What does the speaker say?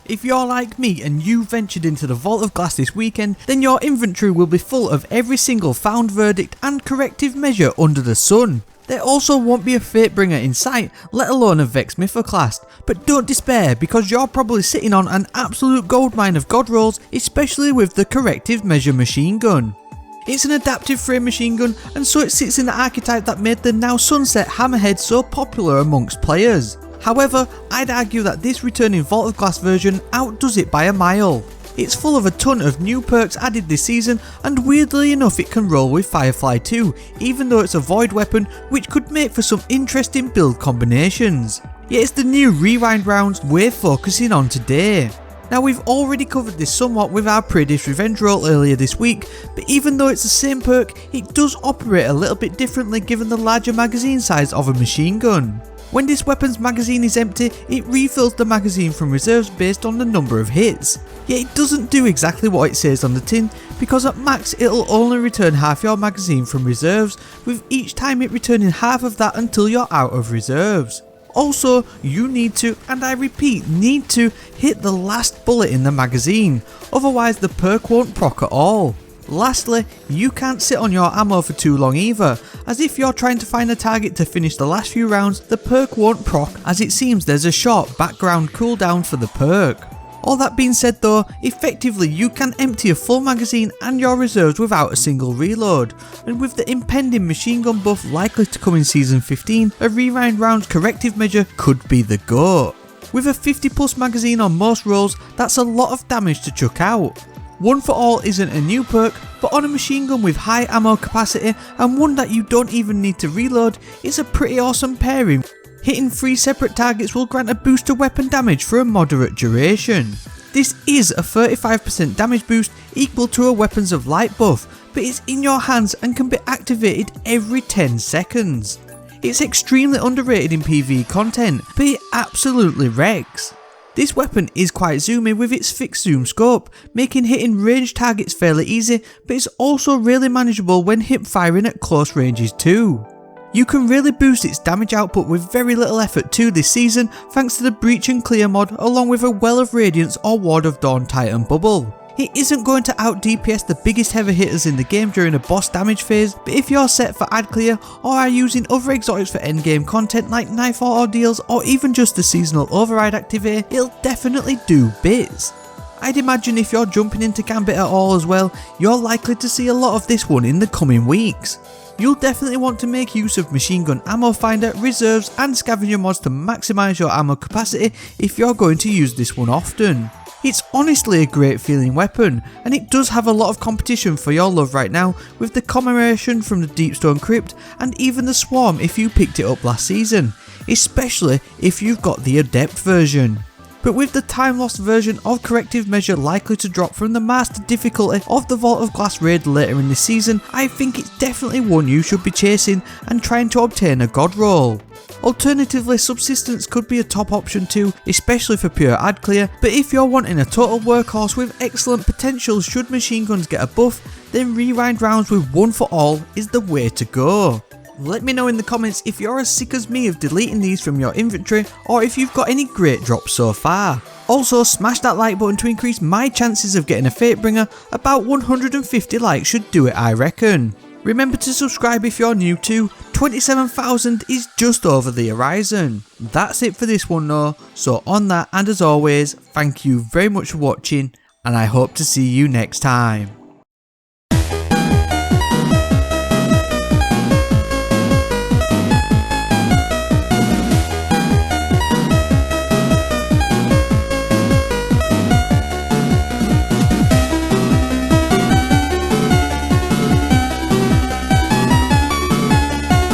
If you're like me and you ventured into the Vault of Glass this weekend, then your inventory will be full of every single found verdict and corrective measure under the sun. There also won't be a Fatebringer in sight, let alone a Vex Mythoclast, but don't despair because you're probably sitting on an absolute goldmine of god rolls, especially with the Corrective Measure Machine Gun. It's an adaptive frame machine gun, and so it sits in the archetype that made the now sunset Hammerhead so popular amongst players. However, I'd argue that this returning Vault of Glass version outdoes it by a mile. It's full of a ton of new perks added this season, and weirdly enough it can roll with Firefly too, even though it's a void weapon which could make for some interesting build combinations. Yet it's the new rewind rounds we're focusing on today. Now we've already covered this somewhat with our Pradish Revenge roll earlier this week, but even though it's the same perk, it does operate a little bit differently given the larger magazine size of a machine gun. When this weapon's magazine is empty, it refills the magazine from reserves based on the number of hits. Yet it doesn't do exactly what it says on the tin, because at max it'll only return half your magazine from reserves, with each time it returning half of that until you're out of reserves. Also, you need to, and I repeat, need to hit the last bullet in the magazine, otherwise the perk won't proc at all. Lastly, you can't sit on your ammo for too long either, as if you're trying to find a target to finish the last few rounds, the perk won't proc as it seems there's a short background cooldown for the perk. All that being said though, effectively you can empty a full magazine and your reserves without a single reload, and with the impending machine gun buff likely to come in season 15, a rewind rounds corrective measure could be the GOAT. With a 50 plus magazine on most rolls, that's a lot of damage to chuck out. One for All isn't a new perk, but on a machine gun with high ammo capacity and one that you don't even need to reload, it's a pretty awesome pairing. Hitting 3 separate targets will grant a boost to weapon damage for a moderate duration. This is a 35% damage boost equal to a Weapons of Light buff, but it's in your hands and can be activated every 10 seconds. It's extremely underrated in PvE content, but it absolutely wrecks. This weapon is quite zoomy with its fixed zoom scope, making hitting ranged targets fairly easy, but it's also really manageable when hip firing at close ranges too. You can really boost its damage output with very little effort too this season thanks to the Breach and Clear mod along with a Well of Radiance or Ward of Dawn Titan bubble. It isn't going to out DPS the biggest heavy hitters in the game during a boss damage phase, but if you're set for ad clear or are using other exotics for endgame content like Nightfall ordeals or even just the seasonal override activity, it'll definitely do bits. I'd imagine if you're jumping into Gambit at all as well, you're likely to see a lot of this one in the coming weeks. You'll definitely want to make use of Machine Gun Ammo Finder, Reserves and Scavenger mods to maximise your ammo capacity if you're going to use this one often. It's honestly a great feeling weapon, and it does have a lot of competition for your love right now with the Commemoration from the Deepstone Crypt and even the Swarm if you picked it up last season, especially if you've got the Adept version. But with the time lost version of Corrective Measure likely to drop from the Master difficulty of the Vault of Glass raid later in this season, I think it's definitely one you should be chasing and trying to obtain a god roll. Alternatively, Subsistence could be a top option too, especially for pure ad clear, but if you're wanting a total workhorse with excellent potential should machine guns get a buff, then rewind rounds with One for All is the way to go. Let me know in the comments if you're as sick as me of deleting these from your inventory or if you've got any great drops so far. Also, smash that like button to increase my chances of getting a Fatebringer. About 150 likes should do it, I reckon. Remember to subscribe if you're new too, 27,000 is just over the horizon. That's it for this one though, so on that and as always, thank you very much for watching and I hope to see you next time.